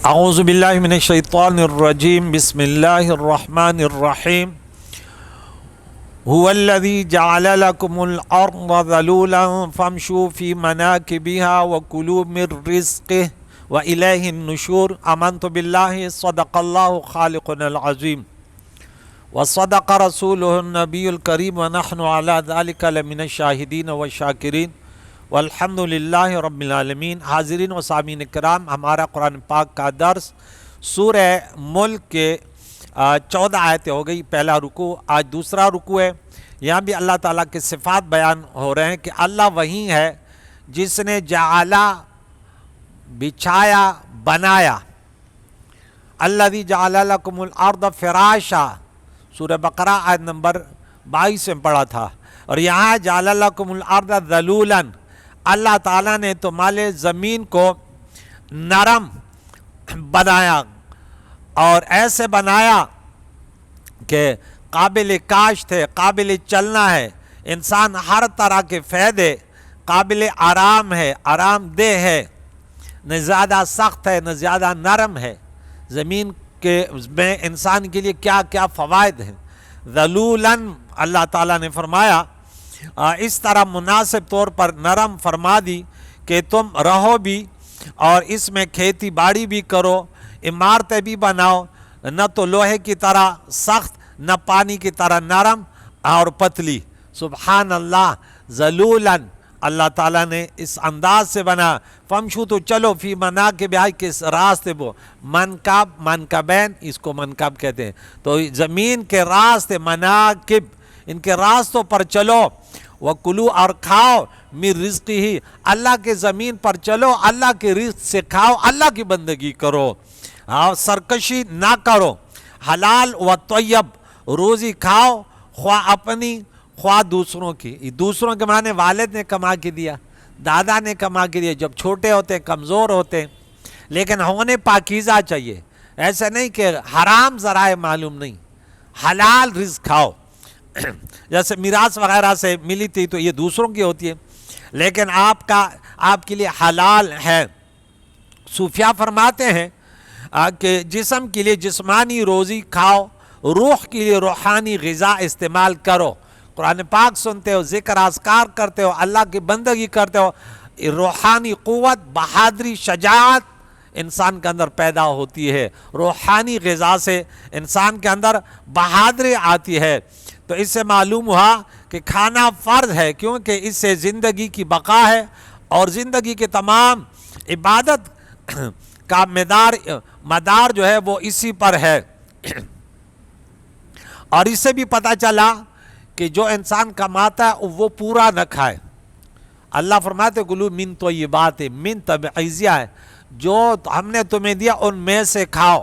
اعوذ باللہ من الشیطان الرجیم بسم اللہ الرحمن الرحیم هو الذی جعل لکم الارض ذلولا فامشوا فی مناکبها وکلوا من رزقه والیہ النشور آمنت باللہ صدق اللہ خالقنا العظیم وصدق رسولہ النبی الکریم ونحن علی ذلک لمن الشاہدین والشاکرین والحمد للہ رب العالمین۔ حاضرین و سامعین کرام، ہمارا قرآن پاک کا درس سورہ ملک کے 14 آیتیں ہو گئی، پہلا رکوع، آج دوسرا رکوع ہے۔ یہاں بھی اللہ تعالیٰ کے صفات بیان ہو رہے ہیں کہ اللہ وہی ہے جس نے جعلا بچھایا، بنایا، الذی جعل لکم الارض فراشا، سورہ بقرہ آیت نمبر 22 میں پڑھا تھا، اور یہاں جعل لکم الارض ذلولا، اللہ تعالیٰ نے تمہارے زمین کو نرم بنایا اور ایسے بنایا کہ قابل کاشت ہے، قابل چلنا ہے، انسان ہر طرح کے فائدے، قابل آرام ہے، آرام دہ ہے، نہ زیادہ سخت ہے نہ زیادہ نرم ہے۔ زمین کے میں انسان کے لیے کیا کیا فوائد ہیں۔ ذلولاً اللہ تعالیٰ نے فرمایا، اس طرح مناسب طور پر نرم فرما دی کہ تم رہو بھی اور اس میں کھیتی باڑی بھی کرو، عمارتیں بھی بناؤ، نہ تو لوہے کی طرح سخت نہ پانی کی طرح نرم اور پتلی۔ سبحان اللہ، ذلولاً اللہ تعالیٰ نے اس انداز سے بنا۔ فمشو، تو چلو، فی مناکبہا، کے راستے وہ منکب، منکبین، اس کو منکب کہتے ہیں، تو زمین کے راستے مناکب، ان کے راستوں پر چلو، وَكُلُوا، اور کھاؤ، من رزقہ، اللہ کے زمین پر چلو، اللہ کے رزق سے کھاؤ، اللہ کی بندگی کرو، سرکشی نہ کرو، حلال و طیب، روزی کھاؤ، خواہ اپنی خواہ دوسروں کی۔ دوسروں کے معنی والد نے کما کے دیا، دادا نے کما کے دیا، جب چھوٹے ہوتے کمزور ہوتے، لیکن ہونے پاکیزہ چاہیے، ایسا نہیں کہ حرام ذرائع معلوم نہیں، حلال رزق کھاؤ۔ جیسے میراث وغیرہ سے ملی تھی تو یہ دوسروں کی ہوتی ہے، لیکن آپ کے لیے حلال ہے۔ صوفیاء فرماتے ہیں کہ جسم کے لیے جسمانی روزی کھاؤ، روح کے لیے روحانی غذا استعمال کرو۔ قرآن پاک سنتے ہو، ذکر اذکار کرتے ہو، اللہ کی بندگی کرتے ہو، روحانی قوت، بہادری، شجاعت انسان کے اندر پیدا ہوتی ہے۔ روحانی غذا سے انسان کے اندر بہادری آتی ہے۔ تو اس سے معلوم ہوا کہ کھانا فرض ہے، کیونکہ اس سے زندگی کی بقا ہے، اور زندگی کے تمام عبادت کا مدار جو ہے وہ اسی پر ہے۔ اور اس سے بھی پتہ چلا کہ جو انسان کماتا ہے وہ پورا نہ کھائے۔ اللہ فرماتے کلوا من طیبات، من تبعیضیہ ہے، جو ہم نے تمہیں دیا ان میں سے کھاؤ،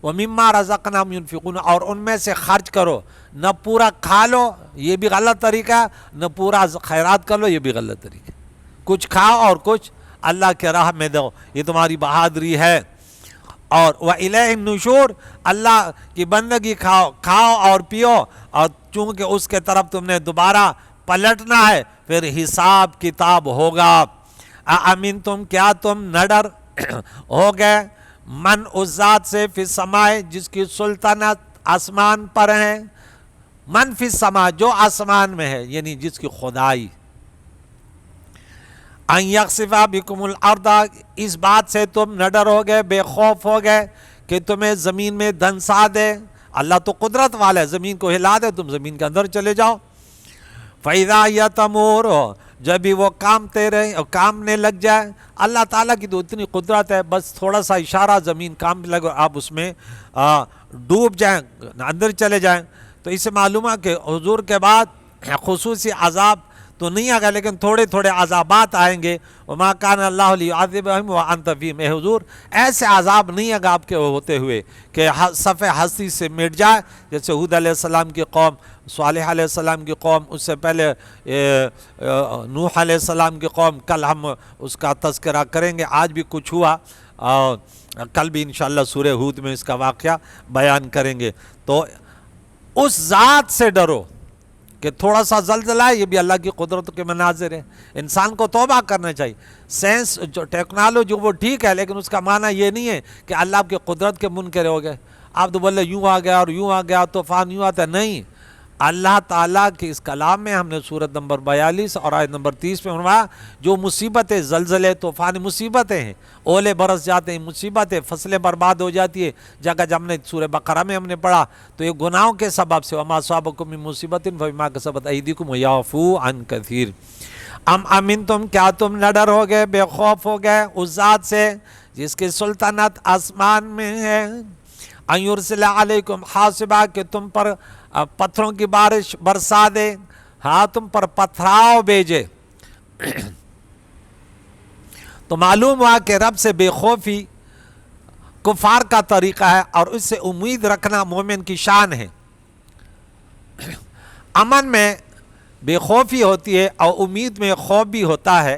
وَمِمَّا رَزَقْنَاهُمْ يُنْفِقُونَ، اور ان میں سے خرچ کرو، نہ پورا کھا لو، یہ بھی غلط طریقہ ہے، نہ پورا خیرات کر لو، یہ بھی غلط طریقہ ہے۔ کچھ کھاؤ اور کچھ اللہ کے راہ میں دو، یہ تمہاری بہادری ہے۔ اور وَإِلَيْهِ النُّشُورُ، اللہ کی بندگی کھاؤ اور پیو، اور چونکہ اس کے طرف تم نے دوبارہ پلٹنا ہے، پھر حساب کتاب ہوگا۔ اَأَمِنْتُمْ، کیا تم نہ ڈر ہو گئے، من اس ذات سے، فی السماء، جس کی سلطنت آسمان پر ہے، من فی السماء، جو آسمان میں ہے، یعنی جس کی خدائی، ان یخسف بکم الارض، اس بات سے تم نہ ڈر ہو گئے، بے خوف ہو گئے کہ تمہیں زمین میں دھنسا دے۔ اللہ تو قدرت والا ہے، زمین کو ہلا دے، تم زمین کے اندر چلے جاؤ۔ فَإِذَا يَتَمُورُ، جب بھی وہ کامنے لگ جائے، اللہ تعالیٰ کی تو اتنی قدرت ہے، بس تھوڑا سا اشارہ، زمین کام لگو، آپ اس میں ڈوب جائیں، اندر چلے جائیں۔ تو اس سے معلوم ہے کہ حضور کے بعد خصوصی عذاب تو نہیں آگا، لیکن تھوڑے تھوڑے عذابات آئیں گے۔ وَمَا كَانَ اللَّهُ لِيُعَذِّبَهُمْ وَأَنْتَ فِيهِمْ، اے حضور ایسے عذاب نہیں آگا آپ کے ہوتے ہوئے کہ صفِ ہستی سے مٹ جائے، جیسے ہود علیہ السلام کی قوم، صالح علیہ السلام کی قوم، اس سے پہلے نوح علیہ السلام کی قوم، کل ہم اس کا تذکرہ کریں گے۔ آج بھی کچھ ہوا، اور کل بھی انشاءاللہ سورہ ہود میں اس کا واقعہ بیان کریں گے۔ تو اس ذات سے ڈرو کہ تھوڑا سا زلزلہ ہے، یہ بھی اللہ کی قدرت کے مناظر ہے۔ انسان کو توبہ کرنا چاہیے۔ سائنس جو ٹیکنالوجی وہ ٹھیک ہے، لیکن اس کا معنی یہ نہیں ہے کہ اللہ کی قدرت کے منکر ہو گئے۔ آپ تو بولے یوں آ گیا اور یوں آ گیا، طوفان یوں آتا ہے، نہیں۔ اللہ تعالیٰ کے اس کلام میں ہم نے سورت نمبر 42 اور آیت نمبر 30 میں فرمایا جو مصیبتیں، زلزلے، طوفان مصیبتیں ہیں، اولے برس جاتے ہیں، مصیبتیں، فصلیں برباد ہو جاتی ہے، جگہ جب ہم نے سورہ بقرہ میں ہم نے پڑھا تو یہ گناہوں کے سبب سے، وما اصابکم من مصیبت فبما کسبت ایدیکم ویعفو عن کثیر۔ امن تم، کیا تم نہ ڈر ہو گئے، بے خوف ہو گئے اس ذات سے جس کی سلطنت آسمان میں ہے، ان یرسل علیکم حاصبا، کہ تم پر پتھروں کی بارش برسا دے، ہاں تم پر پتھراؤ بھیجے۔ تو معلوم ہوا کہ رب سے بے خوفی کفار کا طریقہ ہے، اور اس سے امید رکھنا مومن کی شان ہے۔ امن میں بے خوفی ہوتی ہے اور امید میں خوف بھی ہوتا ہے،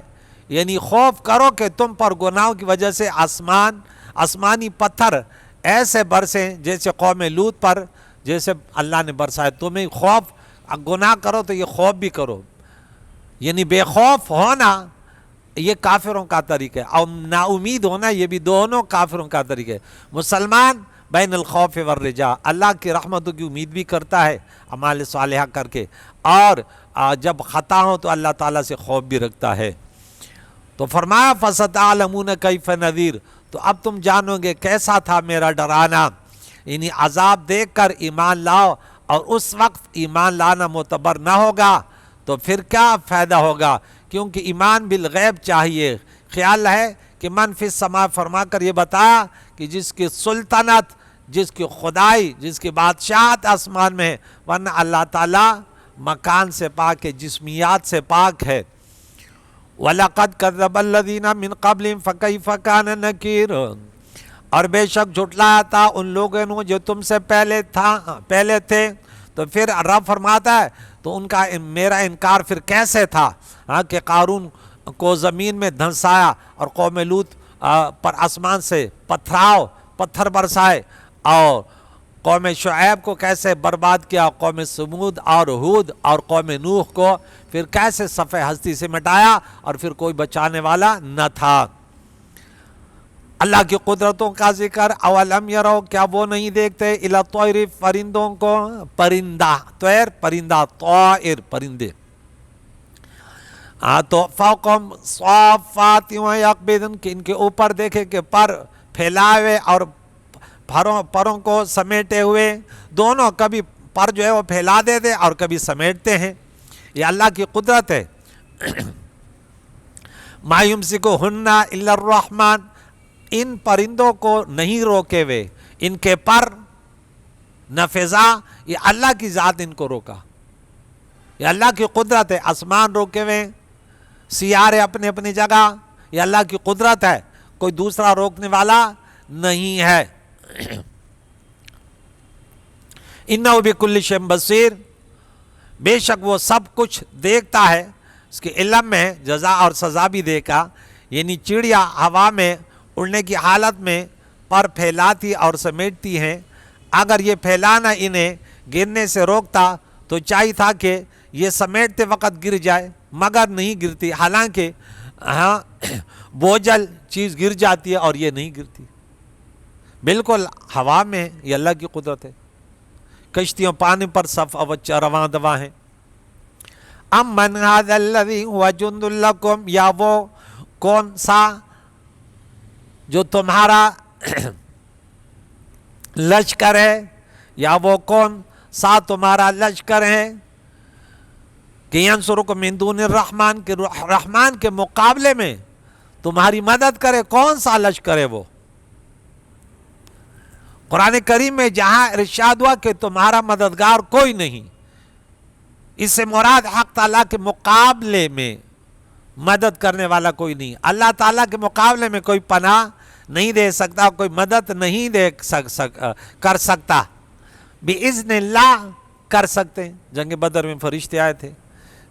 یعنی خوف کرو کہ تم پر گناہوں کی وجہ سے آسمانی پتھر ایسے برسیں جیسے قوم لوط پر، جیسے اللہ نے برسائے۔ تمہیں خوف، گناہ کرو تو یہ خوف بھی کرو، یعنی بے خوف ہونا یہ کافروں کا طریقہ ہے، اور نا امید ہونا یہ بھی دونوں کافروں کا طریقہ ہے۔ مسلمان بین الخوف والرجاء، اللہ کی رحمتوں کی امید بھی کرتا ہے اعمال صالحہ کر کے، اور جب خطا ہو تو اللہ تعالیٰ سے خوف بھی رکھتا ہے۔ تو فرمایا فَسَتَعْلَمُونَ كَيْفَ نَذِيرٌ، تو اب تم جانو گے کیسا تھا میرا ڈرانا، یعنی عذاب دیکھ کر ایمان لاؤ، اور اس وقت ایمان لانا معتبر نہ ہوگا تو پھر کیا فائدہ ہوگا، کیونکہ ایمان بالغیب چاہیے۔ خیال ہے کہ من فی السماء فرما کر یہ بتایا کہ جس کی سلطنت، جس کی خدائی، جس کی بادشاہت آسمان میں ہے، ورنہ اللہ تعالیٰ مکان سے پاک ہے، جسمیات سے پاک ہے۔ وَلَقَدْ كَذَّبَ الَّذِينَ مِن قَبْلِهِمْ فَكَيْفَ كَانَ نَكِيرٌ، اور بے شک جھٹلایا تھا ان لوگوں نے جو تم سے پہلے تھے۔ تو پھر رب فرماتا ہے تو ان کا میرا انکار پھر کیسے تھا، کہ قارون کو زمین میں دھنسایا اور قوم لوط پر آسمان سے پتھر برسائے، اور قوم شعیب کو کیسے برباد کیا، قوم سمود اور ہود اور قوم نوح کو پھر کیسے صفحہ ہستی سے مٹایا، اور پھر کوئی بچانے والا نہ تھا۔ اللہ کی قدرتوں کا ذکر، اولم یرو، کیا وہ نہیں دیکھتے، الی الطیر، پرندوں کو، پرندہ، طیر پرندہ، طائر پرندے، تو فوقہم صافات و یقبضن، کہ ان کے اوپر دیکھے کہ پر پھیلائے ہوئے اور پروں کو سمیٹے ہوئے، دونوں، کبھی پر جو ہے وہ پھیلا دیتے اور کبھی سمیٹتے ہیں، یہ اللہ کی قدرت ہے۔ ما یمسکہن الا الرحمن، ان پرندوں کو نہیں روکے ہوئے، ان کے پر نہ فضا، یہ اللہ کی ذات ان کو روکا، یہ اللہ کی قدرت ہے۔ آسمان روکے ہوئے، سیارے اپنے اپنی جگہ، یہ اللہ کی قدرت ہے، کوئی دوسرا روکنے والا نہیں ہے۔ انہ بکل شیء بصیر، بے شک وہ سب کچھ دیکھتا ہے، اس کے علم میں جزا اور سزا بھی دیکھا، یعنی چڑیا ہوا میں اڑنے کی حالت میں پر پھیلاتی اور سمیٹتی ہیں، اگر یہ پھیلانا انہیں گرنے سے روکتا تو چاہیے تھا کہ یہ سمیٹتے وقت گر جائے، مگر نہیں گرتی، حالانکہ بوجھل چیز گر جاتی ہے اور یہ نہیں گرتی، بالکل ہوا میں، یہ اللہ کی قدرت ہے۔ کشتیوں پانی پر صف اوچہ رواں دواں ہیں۔ ام من ھذا الذی ھو جند لکم، یا وہ کون سا جو تمہارا لشکر ہے، یا وہ کون سا تمہارا لشکر ہے، کہ ینصرکم من دون الرحمن، کہ رحمان کے مقابلے میں تمہاری مدد کرے، کون سا لشکر ہے وہ؟ قرآن کریم میں جہاں ارشاد ہوا کہ تمہارا مددگار کوئی نہیں، اس سے مراد حق تعالیٰ کے مقابلے میں مدد کرنے والا کوئی نہیں، اللہ تعالیٰ کے مقابلے میں کوئی پناہ نہیں دے سکتا، کوئی مدد نہیں کر سکتا، بِإِذْنِ اللہ کر سکتے ہیں۔ جنگ بدر میں فرشتے آئے تھے،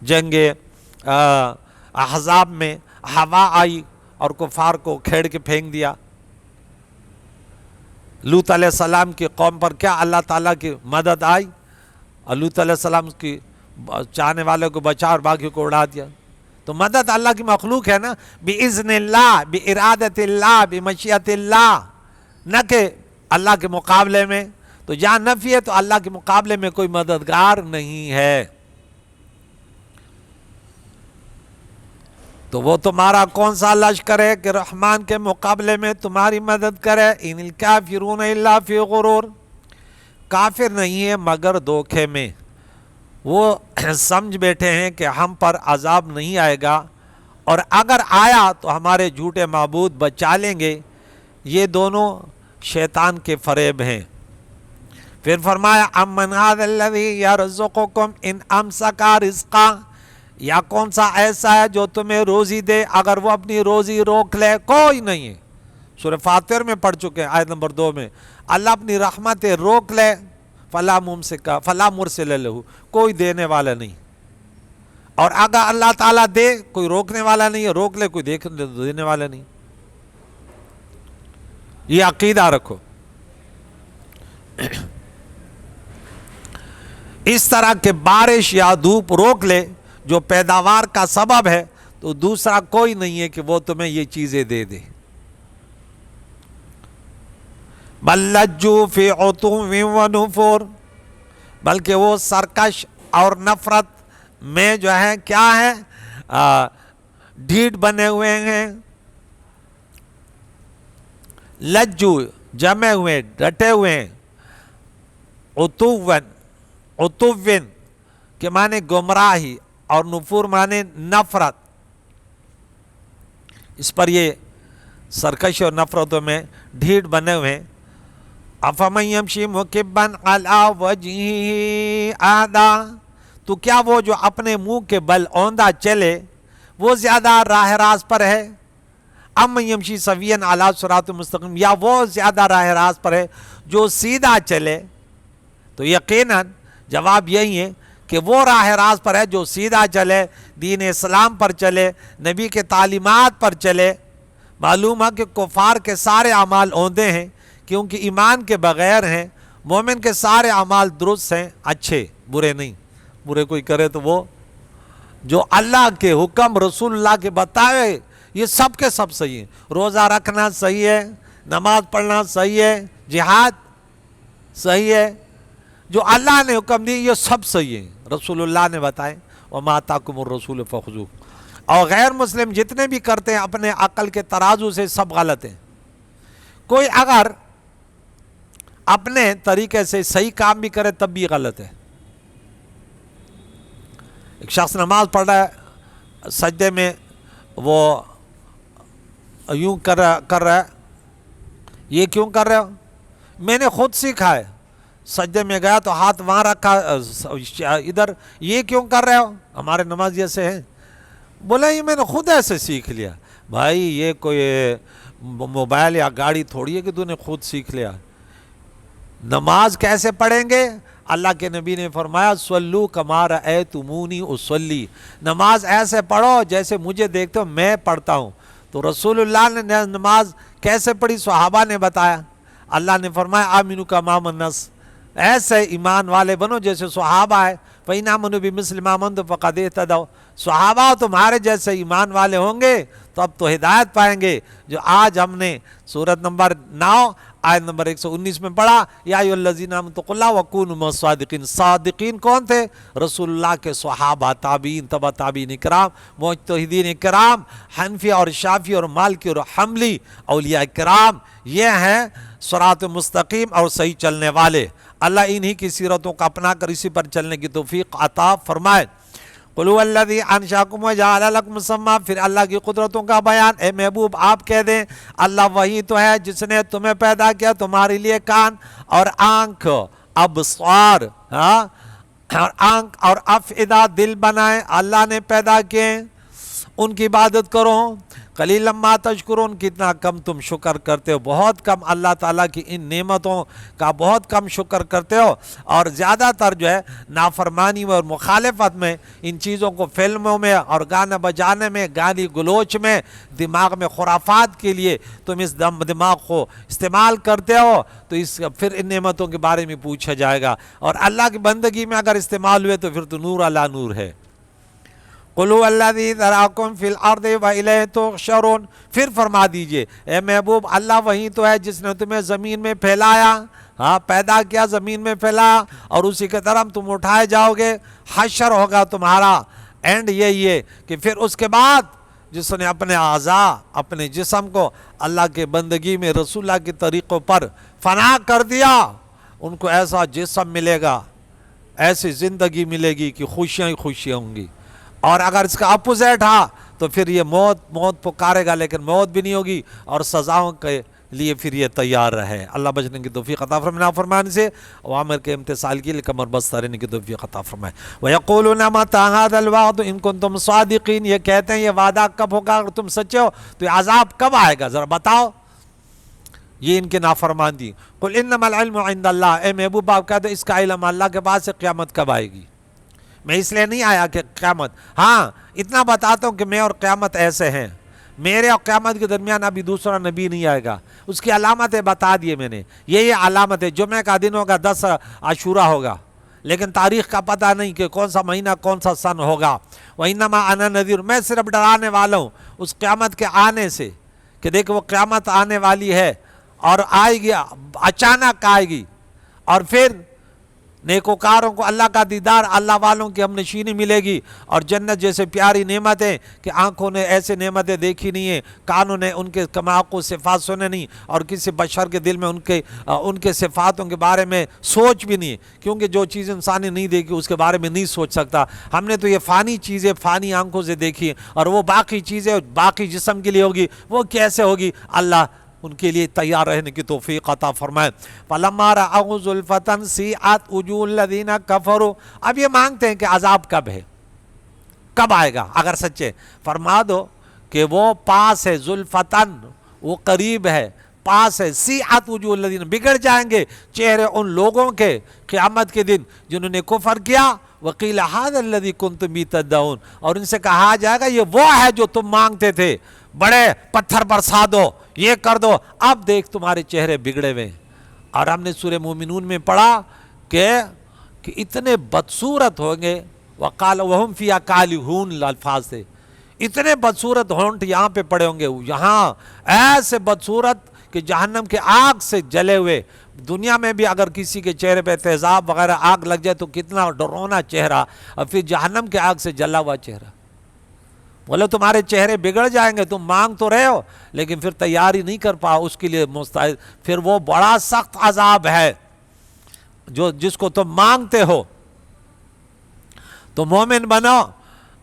جنگ احزاب میں ہوا آئی اور کفار کو کھیڑ کے پھینک دیا، لوط علیہ السلام کی قوم پر کیا اللہ تعالیٰ کی مدد آئی، اور لوط علیہ السلام کی چاہنے والوں کو بچا اور باقی کو اڑا دیا. تو مدد اللہ کی مخلوق ہے نا، بِإِذْنِ اللہ، بِإِرادَةِ اللہ، بِمَشِیَّةِ اللہ، نہ کہ اللہ کے مقابلے میں. تو جہاں نفی ہے تو اللہ کے مقابلے میں کوئی مددگار نہیں ہے. تو وہ تمہارا کون سا لشکر ہے کہ رحمان کے مقابلے میں تمہاری مدد کرے؟ ان الکافرون الا فی غرور، کافر نہیں ہے مگر دھوکے میں. وہ سمجھ بیٹھے ہیں کہ ہم پر عذاب نہیں آئے گا، اور اگر آیا تو ہمارے جھوٹے معبود بچا لیں گے. یہ دونوں شیطان کے فریب ہیں. پھر فرمایا امن ھذا الذی یرزقکم ان امسک رزقا، یا کون سا ایسا ہے جو تمہیں روزی دے اگر وہ اپنی روزی روک لے؟ کوئی نہیں ہے. سورہ فاتر میں پڑھ چکے ہیں آیت نمبر 2 میں. اللہ اپنی رحمتیں روک لے فلا ممسک فلا مرسل لہ، کوئی دینے والا نہیں. اور اگر اللہ تعالیٰ دے کوئی روکنے والا نہیں ہے، روک لے کوئی دینے والا نہیں. یہ عقیدہ رکھو. اس طرح کے بارش یا دھوپ روک لے جو پیداوار کا سبب ہے، تو دوسرا کوئی نہیں ہے کہ وہ تمہیں یہ چیزیں دے دے. بل لجوا فی عتو و نفور، بلکہ وہ سرکش اور نفرت میں جو ہے کیا ہے، ڈھیٹ بنے ہوئے ہیں. لجو جمے ہوئے، ڈٹے ہوئے ہیں. عتوون کے معنی گمراہی اور نفور معنی نفرت. اس پر یہ سرکشی اور نفرتوں میں ڈھیٹ بنے ہوئے ہیں. افمن یمشی مکبا علی وجہہ اہدی، تو کیا وہ جو اپنے منہ کے بل اوندہ چلے وہ زیادہ راہ راست پر ہے؟ ام من یمشی سویا علی صراط مستقیم، یا وہ زیادہ راہ راست پر ہے جو سیدھا چلے؟ تو یقیناً جواب یہی ہے کہ وہ راہ راست پر ہے جو سیدھا چلے، دین اسلام پر چلے، نبی کے تعلیمات پر چلے. معلوم ہے کہ کفار کے سارے اعمال اوندے ہیں کیونکہ ایمان کے بغیر ہیں. مومن کے سارے اعمال درست ہیں، اچھے، برے نہیں. برے کوئی کرے تو وہ جو اللہ کے حکم رسول اللہ کے بتائے یہ سب کے سب صحیح ہیں. روزہ رکھنا صحیح ہے، نماز پڑھنا صحیح ہے، جہاد صحیح ہے، جو اللہ نے حکم دی یہ سب صحیح ہیں، رسول اللہ نے بتائے. وما آتاکم الرسول فخذوہ. اور غیر مسلم جتنے بھی کرتے ہیں اپنے عقل کے ترازو سے سب غلط ہیں. کوئی اگر اپنے طریقے سے صحیح کام بھی کرے تب بھی غلط ہے. ایک شخص نماز پڑھ رہا ہے، سجدے میں وہ یوں کر رہا ہے. یہ کیوں کر رہے ہو؟ میں نے خود سیکھا ہے. سجدے میں گیا تو ہاتھ وہاں رکھا ادھر. یہ کیوں کر رہے ہو؟ ہمارے نماز جیسے ہیں. بولا یہ میں نے خود ایسے سیکھ لیا. بھائی یہ کوئی موبائل یا گاڑی تھوڑی ہے کہ تو نے خود سیکھ لیا. نماز کیسے پڑھیں گے؟ اللہ کے نبی نے فرمایا صلو کما رأیتمونی اصلی، نماز ایسے پڑھو جیسے مجھے دیکھتے ہو میں پڑھتا ہوں. تو رسول اللہ نے نماز کیسے پڑھی صحابہ نے بتایا. اللہ نے فرمایا آمنوا کما آمن الناس، ایسے ایمان والے بنو جیسے صحابہ ہے. فَإِنْ آمَنُوا بِمِثْلِ مَا آمَنْتُمْ فَقَدِ اهْتَدَوْا، صحابہ تمہارے جیسے ایمان والے ہوں گے تو اب تو ہدایت پائیں گے. جو آج ہم نے سورت نمبر 9 آیت نمبر 119 میں پڑھا، یا ایھا الذین آمنوا اتقوا اللہ وکونوا مع الصادقین. صادقین کون تھے؟ رسول اللہ کے صحابہ، تابعین، تبع تابعین کرام، مجتہدین کرام، حنفی اور شافعی اور مالکی اور حنبلی، اولیاء کرام. یہ ہیں صراط مستقیم اور صحیح چلنے والے. اللہ انہی کی سیرتوں کا اپنا کر اسی پر چلنے کی توفیق عطا فرمائے. قُلْ هُوَ الَّذِي أَنشَأَكُمْ وَجَعَلَ لَكُمُ السَّمْعَ، پھر اللہ کی قدرتوں کا بیان. اے محبوب آپ کہہ دیں اللہ وہی تو ہے جس نے تمہیں پیدا کیا، تمہارے لیے کان اور آنکھ، ابصار، اور آنکھ اور افئدہ، دل بنائے اللہ نے پیدا کیے، ان کی عبادت کرو. قلیلا ما تشکرون، کتنا کم تم شکر کرتے ہو، بہت کم اللہ تعالیٰ کی ان نعمتوں کا بہت کم شکر کرتے ہو، اور زیادہ تر جو ہے نافرمانی میں اور مخالفت میں، ان چیزوں کو فلموں میں اور گانا بجانے میں، گالی گلوچ میں، دماغ میں خرافات کے لیے تم اس دماغ کو استعمال کرتے ہو، تو پھر ان نعمتوں کے بارے میں پوچھا جائے گا، اور اللہ کی بندگی میں اگر استعمال ہوئے تو پھر تو نور علی نور ہے۔ قُلْ هُوَ الَّذِي ذَرَاكُمْ فِي الْأَرْضِ وَإِلَيْهِ تُحْشَرُونَ، پھر فرما دیجئے اے محبوب، اللہ وہی تو ہے جس نے تمہیں زمین میں پھیلایا، ہاں پیدا کیا، زمین میں پھیلایا، اور اسی کے طرف تم اٹھائے جاؤ گے، حشر ہوگا تمہارا۔ اینڈ یہی ہے کہ پھر اس کے بعد جس نے اپنے اعضاء، اپنے جسم کو اللہ کے بندگی میں رسول اللہ کے طریقوں پر فنا کر دیا، ان کو ایسا جسم ملے گا، ایسی زندگی ملے گی کہ خوشیاں ہی خوشیاں ہوں گی، اور اگر اس کا اپوزٹ ہا تو پھر یہ موت پکارے گا، لیکن موت بھی نہیں ہوگی، اور سزاؤں کے لیے پھر یہ تیار رہے۔ اللہ بچنے کی توفیق عطا فرمائے نافرمانی سے، اوامر کے امتثال کے لیے کمر بستہ رہنے کی توفیق عطا فرمائے۔ وَيَقُولُونَ مَتَىٰ هَٰذَا الْوَعْدُ إِن كُنتُمْ صَادِقِينَ، یہ کہتے ہیں یہ وعدہ کب ہوگا اگر تم سچے ہو، تو یہ عذاب کب آئے گا ذرا بتاؤ، یہ ان کے نافرمان دی۔ قُلْ إِنَّمَا الْعِلْمُ عِندَ اللَّهِ، اے محبوب آپ کہتے ہیں اس کا علم اللہ کے پاس ہے، قیامت کب آئے گی؟ میں اس لیے نہیں آیا کہ قیامت، ہاں اتنا بتاتا ہوں کہ میں اور قیامت ایسے ہیں، میرے اور قیامت کے درمیان ابھی دوسرا نبی نہیں آئے گا، اس کی علامتیں بتا دیے میں نے، یہ علامت ہے، جمعہ کا دن ہوگا، 10 عاشورہ ہوگا، لیکن تاریخ کا پتہ نہیں کہ کون سا مہینہ کون سا سن ہوگا۔ وَإِنَّمَا أَنَا نَذِيرٌ، میں صرف ڈرانے والا ہوں اس قیامت کے آنے سے، کہ دیکھو وہ قیامت آنے والی ہے اور آئے گی، اچانک آئے گی، اور پھر نیکوکاروں کو اللہ کا دیدار، اللہ والوں کی ہم نشینی ملے گی، اور جنت جیسے پیاری نعمتیں کہ آنکھوں نے ایسے نعمتیں دیکھی نہیں ہیں، کانوں نے ان کے کماؤ صفات سنے نہیں، اور کسی بشر کے دل میں ان کے صفاتوں کے بارے میں سوچ بھی نہیں، کیونکہ جو چیز انسان نے نہیں دیکھی اس کے بارے میں نہیں سوچ سکتا۔ ہم نے تو یہ فانی چیزیں فانی آنکھوں سے دیکھی ہیں، اور وہ باقی چیزیں باقی جسم کے لیے ہوگی، وہ کیسے ہوگی؟ اللہ ان کے لیے تیار رہنے کی توفیق عطا فرمائے۔ فَلَمَّا رَأَوْا زُلْفَةً سِیئَتْ وُجُوهُ الَّذِینَ کَفَرُوا، اب یہ مانگتے ہیں کہ عذاب کب ہے، کب آئے گا؟ اگر سچے فرما دو کہ وہ پاس ہے، زُلْفَةً وہ قریب ہے، پاس ہے، سِیئَتْ وُجُوهُ الَّذِینَ بگڑ جائیں گے چہرے ان لوگوں کے قیامت کے دن جنہوں نے کفر کیا، وَقِیلَ هَٰذَا الَّذِی کُنتُم بِهِ تَدَّعُونَ، اور ان سے کہا جائے گا یہ وہ ہے جو تم مانگتے تھے، بڑے پتھر برسا دو، یہ کر دو، اب دیکھ تمہارے چہرے بگڑے ہوئے ہیں۔ اور ہم نے سورہ مومنون میں پڑھا کہ اتنے بدصورت ہوں گے، وقال وہم فیہا کالہون الفاظ سے، اتنے بدصورت ہونٹ یہاں پہ پڑے ہوں گے، یہاں ایسے بدصورت کہ جہنم کے آگ سے جلے ہوئے۔ دنیا میں بھی اگر کسی کے چہرے پہ تیزاب وغیرہ آگ لگ جائے تو کتنا ڈرونا چہرہ، اور پھر جہنم کے آگ سے جلا ہوا چہرہ، بولے تمہارے چہرے بگڑ جائیں گے، تم مانگ تو رہے ہو لیکن پھر تیاری نہیں کر پاؤ اس کے لیے مستعد، پھر وہ بڑا سخت عذاب ہے جس کو تم مانگتے ہو۔ تو مومن بنو،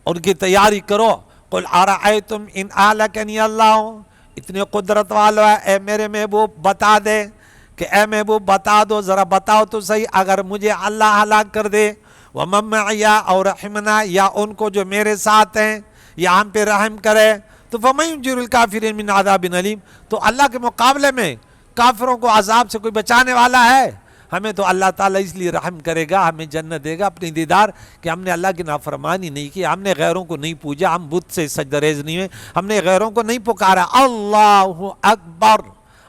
ان کی تیاری کرو۔ قُلْ أَرَأَيْتُمْ إِنْ أَهْلَكَنِيَ اللَّهُ، اتنے قدرت والو ہے اے میرے محبوب، بتا دے کہ اے محبوب بتا دو، ذرا بتاؤ تو صحیح، اگر مجھے اللہ ہلاک کر دے، وَمَن مَّعِیَ اور رحمنا، یا ان کو جو میرے ساتھ ہیں یا ہم پہ رحم کرے، تو فَمَن يُنجِرُ الْكَافِرِينَ مِنْ عَذَابٍ أَلِيمٍ، تو اللہ کے مقابلے میں کافروں کو عذاب سے کوئی بچانے والا ہے؟ ہمیں تو اللہ تعالیٰ اس لیے رحم کرے گا، ہمیں جنت دے گا اپنی دیدار، کہ ہم نے اللہ کی نافرمانی نہیں کی، ہم نے غیروں کو نہیں پوجا، ہم بت سے سجدہ ریز نہیں ہوئے، ہم نے غیروں کو نہیں پکارا۔ اللہ اکبر،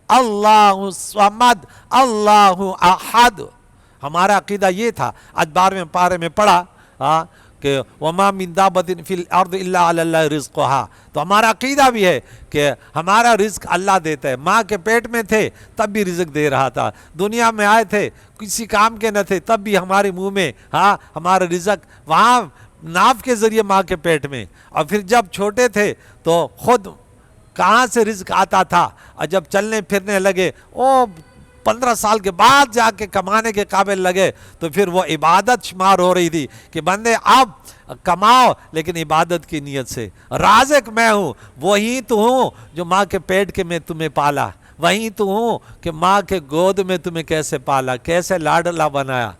اللہ الصمد، اللہ احد، ہمارا عقیدہ یہ تھا۔ آج 12ویں پارے میں پڑھا کہ وما من دابۃ فی الارض الا علی اللہ رزقها، تو ہمارا عقیدہ بھی ہے کہ ہمارا رزق اللہ دیتا ہے، ماں کے پیٹ میں تھے تب بھی رزق دے رہا تھا، دنیا میں آئے تھے کسی کام کے نہ تھے تب بھی ہمارے منہ میں ہمارا رزق وہاں ناف کے ذریعے ماں کے پیٹ میں، اور پھر جب چھوٹے تھے تو خود کہاں سے رزق آتا تھا، اور جب چلنے پھرنے لگے 15 سال کے بعد جا کے کمانے کے قابل لگے تو پھر وہ عبادت شمار ہو رہی تھی کہ بندے اب کماؤ لیکن عبادت کی نیت سے۔ رازق میں ہوں، وہی تو ہوں جو ماں کے پیٹ کے میں تمہیں پالا، وہی تو ہوں کہ ماں کے گود میں تمہیں کیسے پالا، کیسے لاڈلا بنایا،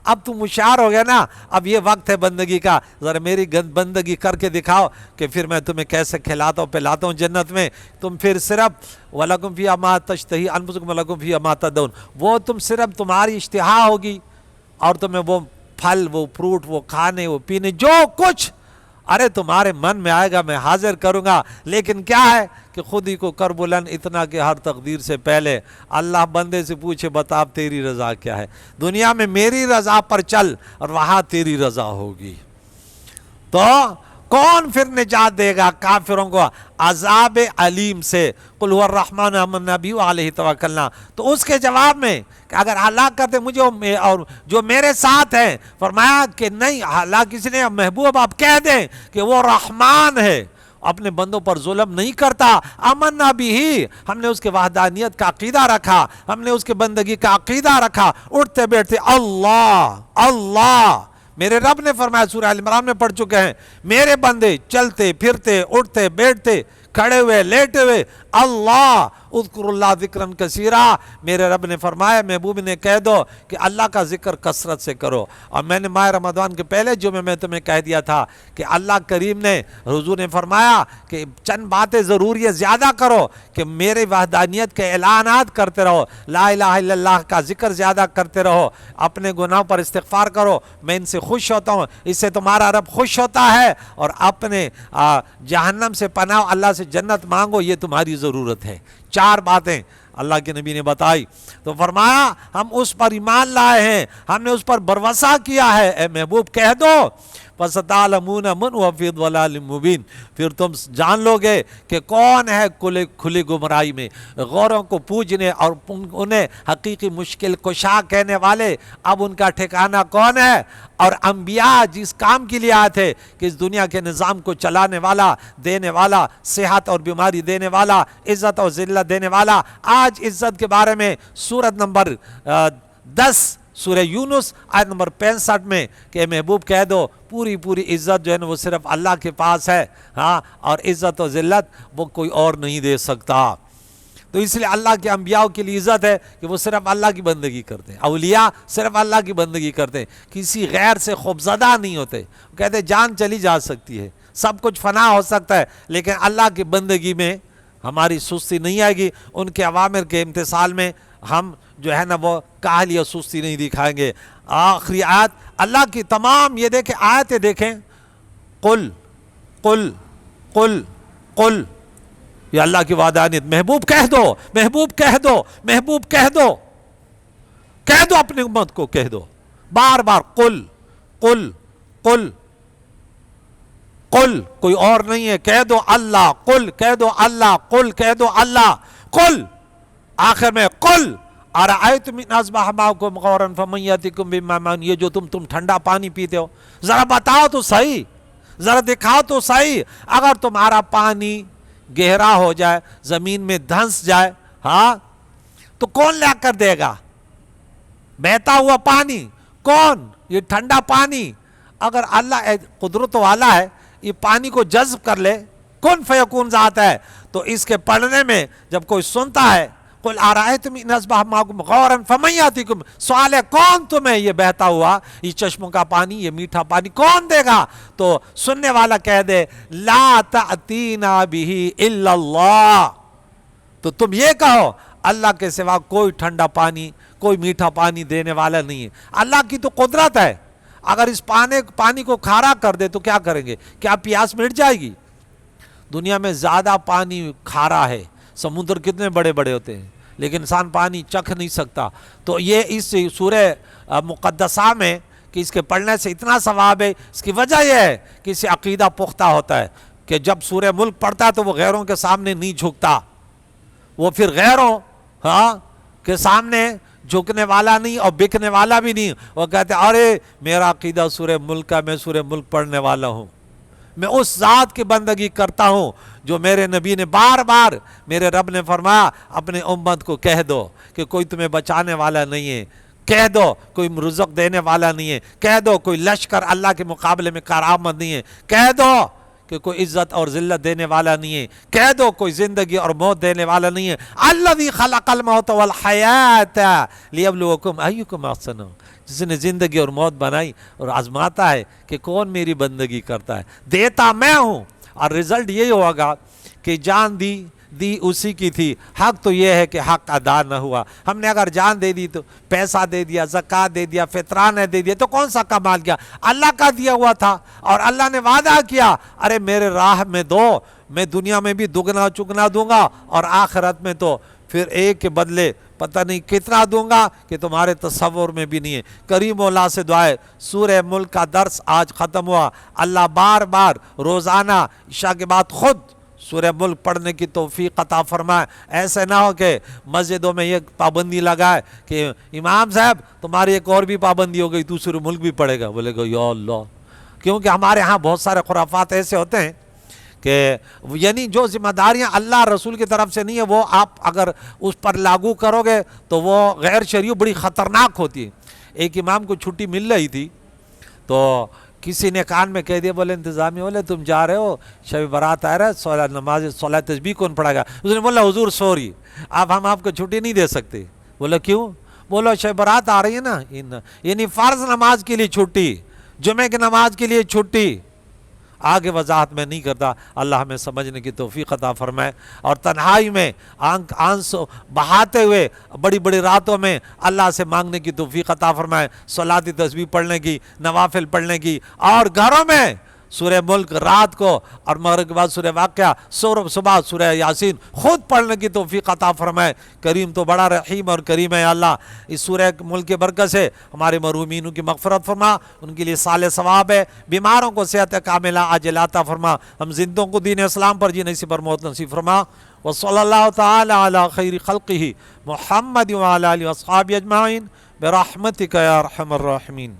اب تم ہوشیار ہو گیا نا، اب یہ وقت ہے بندگی کا، ذرا میری بندگی کر کے دکھاؤ کہ پھر میں تمہیں کیسے کھلاتا ہوں پلاتا ہوں جنت میں۔ تم پھر صرف وَلَكُمْ فِيهَا مَا تَشْتَهِي أَنفُسُكُمْ وَلَكُمْ فِيهَا مَا تَدْعُونَ، وہ تم صرف تمہاری اشتہا ہوگی اور تمہیں وہ پھل، وہ فروٹ، وہ کھانے، وہ پینے، جو کچھ ارے تمہارے من میں آئے گا میں حاضر کروں گا۔ لیکن کیا ہے کہ خود ہی کو کر بلند اتنا کہ ہر تقدیر سے پہلے اللہ بندے سے پوچھے بتا اب تیری رضا کیا ہے، دنیا میں میری رضا پر چل اور وہاں تیری رضا ہوگی۔ تو کون پھر نجات دے گا کافروں کو عذاب علیم سے؟ قل هو الرحمن آمنا به وعلیہ توکلنا۔ تو اس کے جواب میں کہ اگر ہلاک کرتے مجھے اور جو میرے ساتھ ہیں، فرمایا کہ نہیں ہلاک اس نے، محبوب آپ کہہ دیں کہ وہ رحمان ہے، اپنے بندوں پر ظلم نہیں کرتا۔ آمنا بھی، ہم نے اس کے وحدانیت کا عقیدہ رکھا، ہم نے اس کے بندگی کا عقیدہ رکھا، اٹھتے بیٹھتے اللہ اللہ۔ میرے رب نے فرمایا، سورہ ال عمران میں پڑھ چکے ہیں، میرے بندے چلتے پھرتے اٹھتے بیٹھتے کھڑے ہوئے لیٹے ہوئے اللہ، اذکر اللہ ذکرا کثیرا، میرے رب نے فرمایا محبوب نے کہہ دو کہ اللہ کا ذکر کثرت سے کرو۔ اور میں نے ماہ رمضان کے پہلے جمعے میں تمہیں کہہ دیا تھا کہ اللہ کریم نے، حضور نے فرمایا کہ چند باتیں ضروری ہے زیادہ کرو، کہ میرے وحدانیت کے اعلانات کرتے رہو، لا الہ الا اللہ کا ذکر زیادہ کرتے رہو، اپنے گناہوں پر استغفار کرو، میں ان سے خوش ہوتا ہوں، اس سے تمہارا رب خوش ہوتا ہے، اور اپنے جہنم سے پناہ اللہ سے جنت مانگو، یہ تمہاری ضرورت ہے۔ 4 باتیں اللہ کے نبی نے بتائی، تو فرمایا ہم اس پر ایمان لائے ہیں، ہم نے اس پر بھروسہ کیا ہے، اے محبوب کہہ دو فَسَتَعْلَمُونَ مَنْ هُوَ فِي ضَلَالٍ مُبِينٍ، پھر تم جان لو گے کہ کون ہے کھلی گمراہی میں، غوروں کو پوجنے اور انہیں حقیقی مشکل کشا کہنے والے، اب ان کا ٹھکانہ کون ہے؟ اور انبیاء جس کام کے لیے آئے تھے کہ اس دنیا کے نظام کو چلانے والا، دینے والا، صحت اور بیماری دینے والا، عزت اور ذلت دینے والا، آج عزت کے بارے میں سورت نمبر 10 سورہ یونس آیت نمبر 65 میں کہ محبوب کہہ دو پوری عزت جو ہے نا وہ صرف اللہ کے پاس ہے، ہاں، اور عزت و ذلت وہ کوئی اور نہیں دے سکتا۔ تو اس لیے اللہ کے انبیاء کے لیے عزت ہے کہ وہ صرف اللہ کی بندگی کرتے ہیں، اولیاء صرف اللہ کی بندگی کرتے ہیں، کسی غیر سے خوفزدہ نہیں ہوتے، وہ کہتے ہیں جان چلی جا سکتی ہے، سب کچھ فنا ہو سکتا ہے، لیکن اللہ کی بندگی میں ہماری سستی نہیں آئے گی، ان کے اوامر کے امتثال میں ہم جو ہے نا وہ کاہل یا سستی نہیں دکھائیں گے۔ آخری آیت اللہ کی تمام یہ دیکھیں آیتیں دیکھیں، قل قل قل قل، یہ اللہ کی وعدانیت، محبوب کہہ دو، محبوب کہہ دو، محبوب کہہ دو، کہہ دو اپنی امت کو، کہہ دو بار بار قل قل قل قل، کوئی اور نہیں ہے، کہہ دو اللہ، قل کہہ دو اللہ، قل کہہ دو اللہ، قل آخر میں قل ارأیتم ان اصبح ماؤکم غورا فمن یأتیکم بماء معین، یہ جو تم ٹھنڈا پانی پیتے ہو ذرا بتاؤ تو صحیح، ذرا دکھاؤ تو صحیح، اگر تمہارا پانی گہرا ہو جائے، زمین میں دھنس جائے، ہاں، تو کون لا کر دے گا؟ بہتا ہوا پانی کون؟ یہ ٹھنڈا پانی اگر اللہ قدرت والا ہے یہ پانی کو جذب کر لے، کن فیکون ذات ہے، تو اس کے پڑھنے میں جب کوئی سنتا ہے قل ارأیتم ان اصبح ماؤکم غورا فمن یأتیکم، سوال ہے کون تمہیں یہ بہتا ہوا، یہ چشموں کا پانی، یہ میٹھا پانی کون دے گا؟ تو سننے والا کہہ دے لا تأتینا بہ الا اللہ، تو تم یہ کہو اللہ کے سوا کوئی ٹھنڈا پانی، کوئی میٹھا پانی دینے والا نہیں ہے۔ اللہ کی تو قدرت ہے، اگر اس پانی کو کھارا کر دے تو کیا کریں گے؟ کیا پیاس مٹ جائے گی؟ دنیا میں زیادہ پانی کھارا ہے، سمندر کتنے بڑے بڑے ہوتے ہیں لیکن انسان پانی چکھ نہیں سکتا۔ تو یہ اس سورہ مقدسہ میں کہ اس کے پڑھنے سے اتنا ثواب ہے، اس کی وجہ یہ ہے کہ اس سے عقیدہ پختہ ہوتا ہے کہ جب سورہ ملک پڑھتا ہے تو وہ غیروں کے سامنے نہیں جھکتا، وہ پھر غیروں کے سامنے جھکنے والا نہیں اور بکنے والا بھی نہیں، وہ کہتے ہیں ارے میرا عقیدہ سورہ ملک کا، میں سورہ ملک پڑھنے والا ہوں، میں اس ذات کی بندگی کرتا ہوں جو میرے نبی نے بار بار، میرے رب نے فرمایا اپنے امت کو کہہ دو کہ کوئی تمہیں بچانے والا نہیں ہے، کہہ دو کوئی رزق دینے والا نہیں ہے، کہہ دو کوئی لشکر اللہ کے مقابلے میں کارآمد نہیں ہے، کہہ دو کہ کوئی عزت اور ذلت دینے والا نہیں ہے، کہہ دو کوئی زندگی اور موت دینے والا نہیں ہے، الذی خلق الموت والحیات لیبلوکم ایکم احسن، جس نے زندگی اور موت بنائی اور آزماتا ہے کہ کون میری بندگی کرتا ہے، دیتا میں ہوں، اور رزلٹ یہی ہوگا کہ جان دی اسی کی تھی، حق تو یہ ہے کہ حق ادا نہ ہوا۔ ہم نے اگر جان دے دی تو پیسہ دے دیا، زکوٰۃ دے دیا، فطرانہ دے دیا، تو کون سا کمال کیا؟ اللہ کا دیا ہوا تھا، اور اللہ نے وعدہ کیا ارے میرے راہ میں دو، میں دنیا میں بھی دگنا چگنا دوں گا، اور آخرت میں تو پھر ایک کے بدلے پتہ نہیں کتنا دوں گا کہ تمہارے تصور میں بھی نہیں ہے۔ کریم مولا سے دعا ہے، سورہ ملک کا درس آج ختم ہوا، اللہ بار بار روزانہ عشاء کے بعد خود سورہ ملک پڑھنے کی توفیق عطا فرمائے۔ ایسے نہ ہو کہ مسجدوں میں یہ پابندی لگائے کہ امام صاحب تمہاری ایک اور بھی پابندی ہو گئی، دوسرے ملک بھی پڑھے گا، بولے گا یا اللہ، کیونکہ ہمارے ہاں بہت سارے خرافات ایسے ہوتے ہیں کہ یعنی جو ذمہ داریاں اللہ رسول کی طرف سے نہیں ہے، وہ آپ اگر اس پر لاگو کرو گے تو وہ غیر شرعی بڑی خطرناک ہوتی ہے۔ ایک امام کو چھٹی مل رہی تھی تو کسی نے کان میں کہہ دیا، بولے انتظامیہ بولے تم جا رہے ہو، شب برات آ رہا ہے، نماز صلاۃ تسبیح کون پڑھے گا؟ اس نے بولا حضور سوری، اب ہم آپ کو چھٹی نہیں دے سکتے۔ بولا کیوں؟ بولا شب برات آ رہی ہے نا، یعنی فرض نماز کے لیے چھٹی، جمعے کی نماز کے لیے چھٹی۔ آگے وضاحت میں نہیں کرتا، اللہ ہمیں سمجھنے کی توفیق عطا فرمائے، اور تنہائی میں آنسو بہاتے ہوئے بڑی بڑی راتوں میں اللہ سے مانگنے کی توفیق عطا فرمائے، صلاۃ تسبیح پڑھنے کی، نوافل پڑھنے کی، اور گھروں میں سورہ ملک رات کو اور مغرب کے بعد سورہ واقعہ، صبح سورہ یاسین خود پڑھنے کی توفیق عطا فرمائے۔ کریم تو بڑا رحیم اور کریم ہے اللہ، اس سورہ ملک کے برکت سے ہمارے مرحومین کی مغفرت فرما، ان کے لیے صالح ثواب ہے، بیماروں کو صحت کاملہ عاجلہ عطا فرما، ہم زندوں کو دین اسلام پر جینے سے پر موت نصیب فرما۔ وصلی اللہ تعالی علی خیر خلقہ محمد وعلی آلہ واصحابہ اجمعین برحمتک یا ارحم الراحمین۔